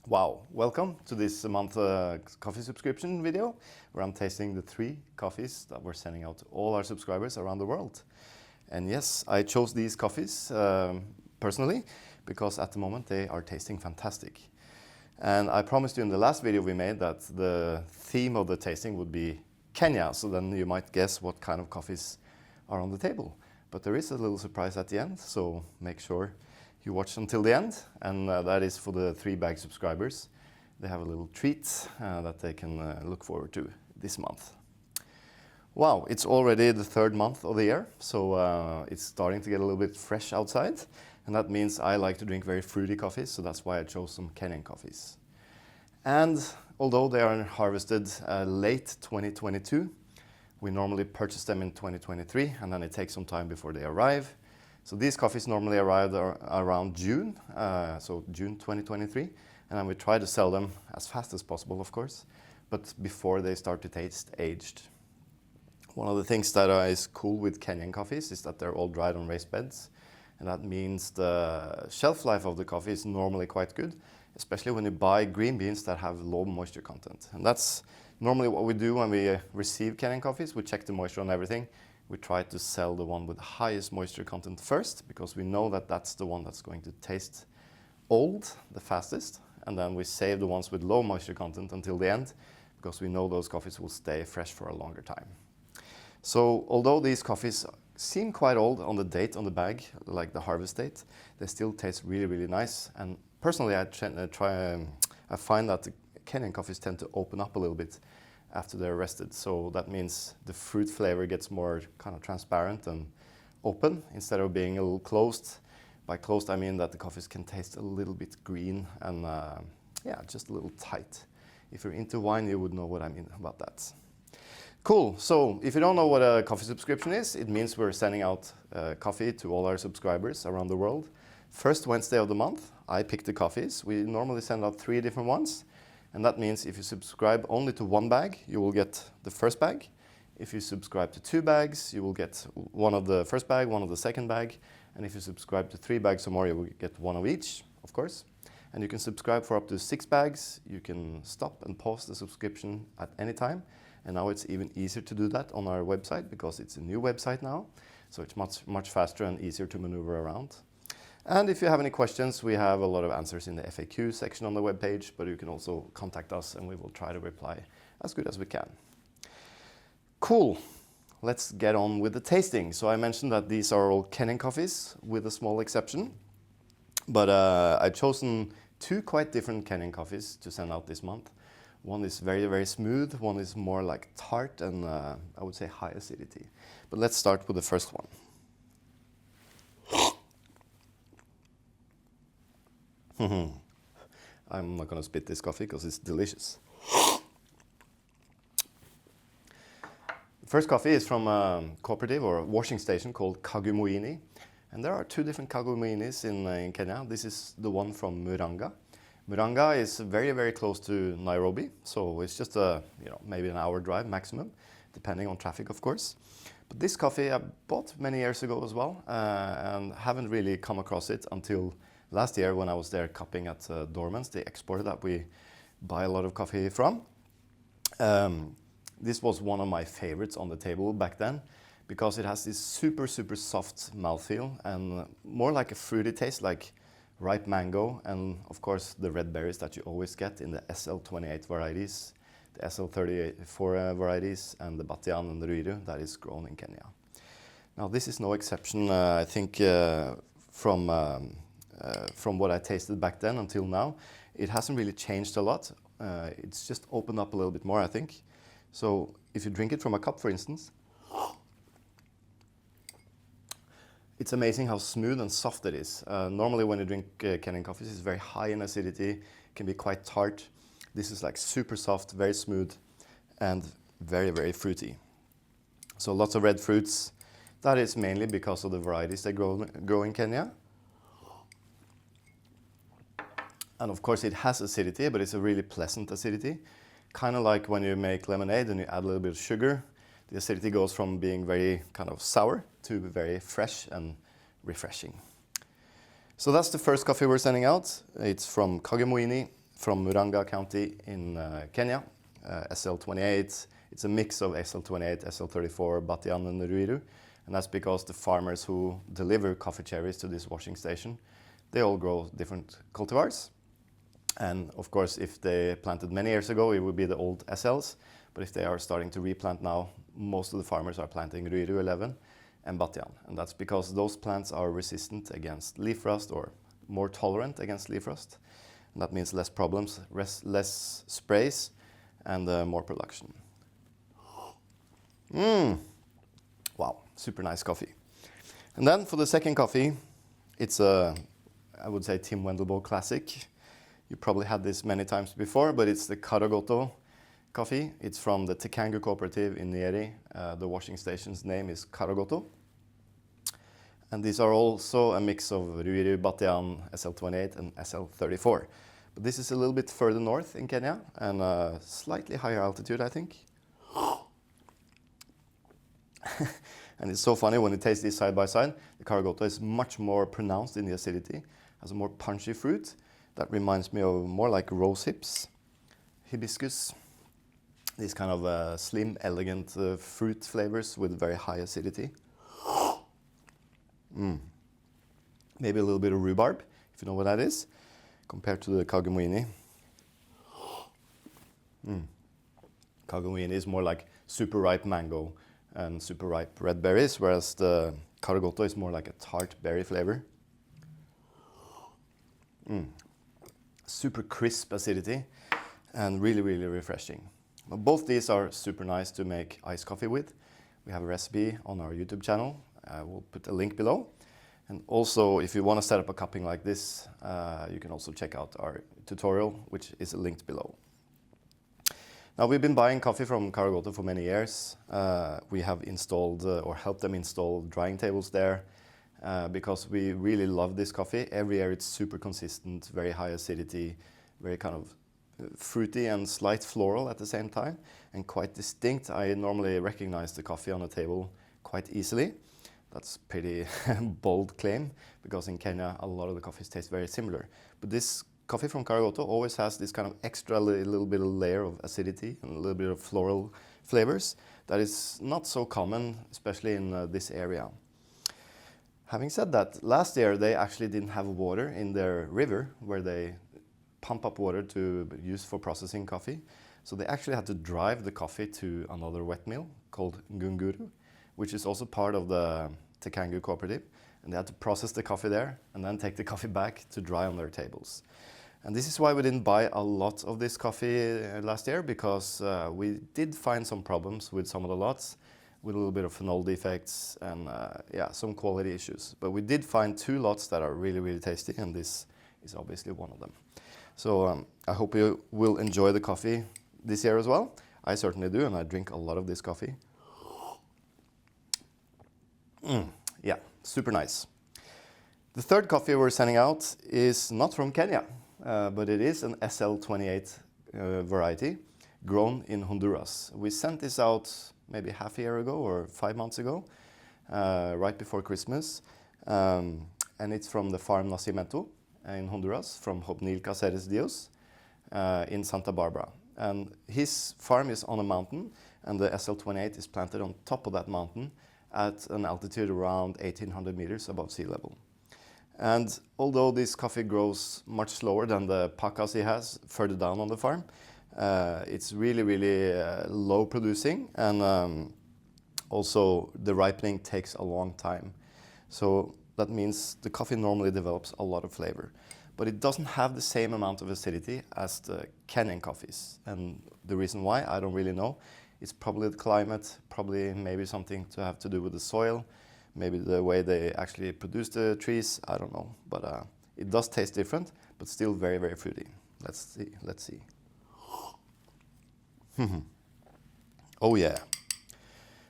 Wow, welcome to this month coffee subscription video where I'm tasting the 3 coffees that we're sending out to all our subscribers around the world. And yes, I chose these coffees personally because at the moment they are tasting fantastic. And I promised you in the last video we made that the theme of the tasting would be Kenya, so then you might guess what kind of coffees are on the table. But there is a little surprise at the end, so make sure you watch until the end, and that is for the 3-bag subscribers. They have a little treat that they can look forward to this month. Wow, it's already the 3rd month of the year, so it's starting to get a little bit fresh outside, and that means I like to drink very fruity coffees, so that's why I chose some Kenyan coffees. And although they are harvested late 2022, we normally purchase them in 2023, and then it takes some time before they arrive. So these coffees normally arrive around June, so June 2023, and then we try to sell them as fast as possible, of course, but before they start to taste aged. One of the things that is cool with Kenyan coffees is that they're all dried on raised beds, and that means the shelf life of the coffee is normally quite good, especially when you buy green beans that have low moisture content. And that's normally what we do when we receive Kenyan coffees. We check the moisture on everything. We try to sell the one with the highest moisture content first, because we know that that's the one that's going to taste old the fastest, and then we save the ones with low moisture content until the end, because we know those coffees will stay fresh for a longer time. So although these coffees seem quite old on the date on the bag, like the harvest date, they still taste really, really nice. And personally, I find that the Kenyan coffees tend to open up a little bit after they're rested. So that means the fruit flavor gets more kind of transparent and open instead of being a little closed. By closed, I mean that the coffees can taste a little bit green and yeah, just a little tight. If you're into wine, you would know what I mean about that. Cool, so if you don't know what a coffee subscription is, it means we're sending out coffee to all our subscribers around the world. First Wednesday of the month, I pick the coffees. We normally send out 3 different ones. And that means if you subscribe only to 1 bag, you will get the first bag. If you subscribe to 2 bags, you will get 1 of the first bag, 1 of the second bag. And if you subscribe to 3 bags or more, you will get 1 of each, of course. And you can subscribe for up to 6 bags. You can stop and pause the subscription at any time. And now it's even easier to do that on our website because it's a new website now. So it's much faster and easier to maneuver around. And if you have any questions, we have a lot of answers in the FAQ section on the webpage, but you can also contact us and we will try to reply as good as we can. Cool, let's get on with the tasting. So I mentioned that these are all Kenyan coffees with a small exception, but I've chosen 2 quite different Kenyan coffees to send out this month. One is very, very smooth, one is more like tart and I would say high acidity. But let's start with the first one. I'm not going to spit this coffee because it's delicious. The first coffee is from a cooperative or a washing station called Kagumoini. And there are 2 different Kagumoinis in Kenya. This is the one from Muranga. Muranga is very, very close to Nairobi. So it's just maybe an hour drive maximum, depending on traffic, of course. But this coffee I bought many years ago as well and haven't really come across it until last year when I was there cupping at Dormans, the exporter that we buy a lot of coffee from. This was one of my favorites on the table back then because it has this super, super soft mouthfeel and more like a fruity taste, like ripe mango and of course the red berries that you always get in the SL28 varieties, the SL34 varieties and the Batian and the Ruiru that is grown in Kenya. Now this is no exception, I think from what I tasted back then until now. It hasn't really changed a lot. It's just opened up a little bit more, I think. So if you drink it from a cup, for instance, it's amazing how smooth and soft it is. Normally when you drink Kenyan coffees, it's very high in acidity, can be quite tart. This is like super soft, very smooth, and very, very fruity. So lots of red fruits. That is mainly because of the varieties they grow in Kenya. And of course it has acidity, but it's a really pleasant acidity. Kind of like when you make lemonade and you add a little bit of sugar. The acidity goes from being very kind of sour to very fresh and refreshing. So that's the first coffee we're sending out. It's from Kagumoini from Murang'a County in Kenya, SL28. It's a mix of SL28, SL34, Batian and Ruiru. And that's because the farmers who deliver coffee cherries to this washing station, they all grow different cultivars. And of course, if they planted many years ago, it would be the old SLs. But if they are starting to replant now, most of the farmers are planting Ruiru 11 and Batian. And that's because those plants are resistant against leaf rust, or more tolerant against leaf rust. And that means less problems, less sprays, and more production. Wow, super nice coffee. And then for the second coffee, it's a, I would say, Tim Wendelbo classic. You probably had this many times before, but it's the Karogoto coffee. It's from the Tekangu cooperative in Nyeri. The washing station's name is Karogoto. And these are also a mix of Ruiru, Batian, SL28 and SL34. But this is a little bit further north in Kenya and slightly higher altitude, I think. And it's so funny when you taste these side by side. The Karogoto is much more pronounced in the acidity, has a more punchy fruit. That reminds me of more like rose hips, hibiscus. These kind of slim, elegant fruit flavors with very high acidity. Maybe a little bit of rhubarb, if you know what that is, compared to the Kagumoini. Kagumoini is more like super ripe mango and super ripe red berries, whereas the Karogoto is more like a tart berry flavor. Super crisp acidity and really, really refreshing. But both these are super nice to make iced coffee with. We have a recipe on our YouTube channel. We'll put a link below. And also, if you want to set up a cupping like this, you can also check out our tutorial, which is linked below. Now, we've been buying coffee from Karogoto for many years. We have installed or helped them install drying tables there because we really love this coffee. Every year it's super consistent, very high acidity, very kind of fruity and slight floral at the same time, and quite distinct. I normally recognize the coffee on the table quite easily. That's pretty bold claim, because in Kenya a lot of the coffees taste very similar. But this coffee from Karogoto always has this kind of extra little bit of layer of acidity and a little bit of floral flavors that is not so common, especially in this area. Having said that, last year they actually didn't have water in their river where they pump up water to use for processing coffee. So they actually had to drive the coffee to another wet mill called Ngunguru, which is also part of the Tekangu cooperative. And they had to process the coffee there and then take the coffee back to dry on their tables. And this is why we didn't buy a lot of this coffee last year, because we did find some problems with some of the lots, with a little bit of phenol defects and yeah, some quality issues. But we did find 2 lots that are really, really tasty, and this is obviously one of them. So I hope you will enjoy the coffee this year as well. I certainly do, and I drink a lot of this coffee. Yeah, super nice. The third coffee we're sending out is not from Kenya, but it is an SL28 variety grown in Honduras. We sent this out maybe half a year ago or 5 months ago, right before Christmas. And it's from the farm Nacimiento in Honduras, from Hopnil Caceres Dios in Santa Barbara. And his farm is on a mountain, and the SL28 is planted on top of that mountain at an altitude around 1,800 meters above sea level. And although this coffee grows much slower than the pacas he has further down on the farm, it's really, really low producing, and also the ripening takes a long time. So that means the coffee normally develops a lot of flavor, but it doesn't have the same amount of acidity as the Kenyan coffees. And the reason why, I don't really know. It's probably the climate, probably maybe something to have to do with the soil, maybe the way they actually produce the trees, I don't know. But it does taste different, but still very, very fruity. Let's see. Oh yeah.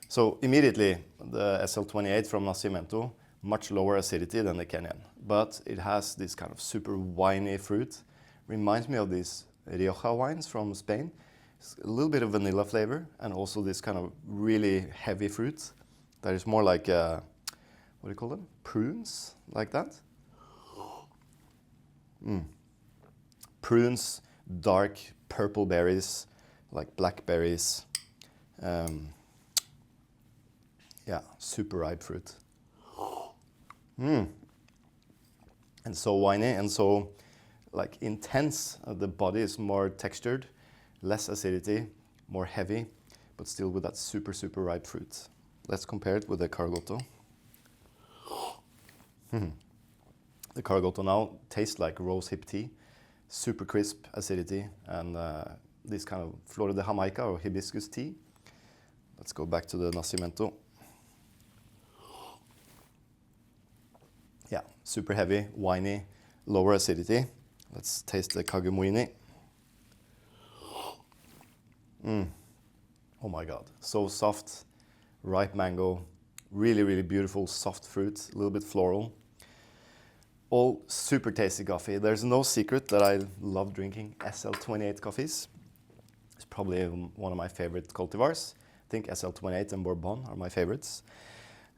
So immediately, the SL28 from Nacimiento, much lower acidity than the Kenyan, but it has this kind of super winey fruit. Reminds me of these Rioja wines from Spain. It's a little bit of vanilla flavor, and also this kind of really heavy fruit that is more like, what do you call them? Prunes, like that. Prunes, dark purple berries, like blackberries. Yeah, super ripe fruit. And so winey and so like intense. The body is more textured, less acidity, more heavy, but still with that super, super ripe fruit. Let's compare it with the Karogoto. The Karogoto now tastes like rose hip tea, super crisp acidity, and this kind of flor de Jamaica or hibiscus tea. Let's go back to the Nacimiento. Yeah, super heavy, winey, lower acidity. Let's taste the Kagumoini. Oh my God, so soft, ripe mango, really, really beautiful, soft fruit, a little bit floral. All super tasty coffee. There's no secret that I love drinking SL28 coffees. It's probably one of my favorite cultivars. I think SL28 and Bourbon are my favorites.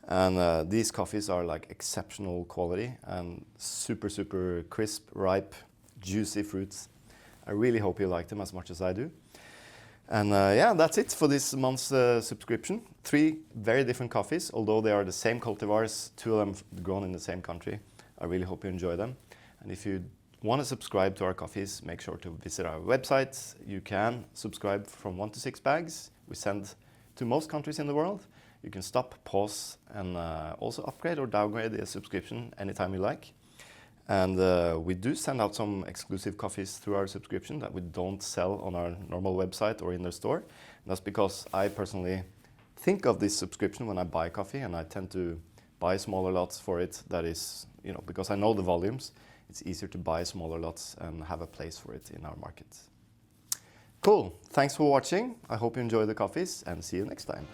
And these coffees are like exceptional quality and super, super crisp, ripe, juicy fruits. I really hope you like them as much as I do. And yeah, that's it for this month's subscription. 3 very different coffees, although they are the same cultivars, 2 of them grown in the same country. I really hope you enjoy them. And if you want to subscribe to our coffees, make sure to visit our website. You can subscribe from 1 to 6 bags. We send to most countries in the world. You can stop, pause, and also upgrade or downgrade the subscription anytime you like. And we do send out some exclusive coffees through our subscription that we don't sell on our normal website or in the store. And that's because I personally think of this subscription when I buy coffee, and I tend to buy smaller lots for it. That is, you know, because I know the volumes, it's easier to buy smaller lots and have a place for it in our market. Cool, thanks for watching. I hope you enjoy the coffees and see you next time.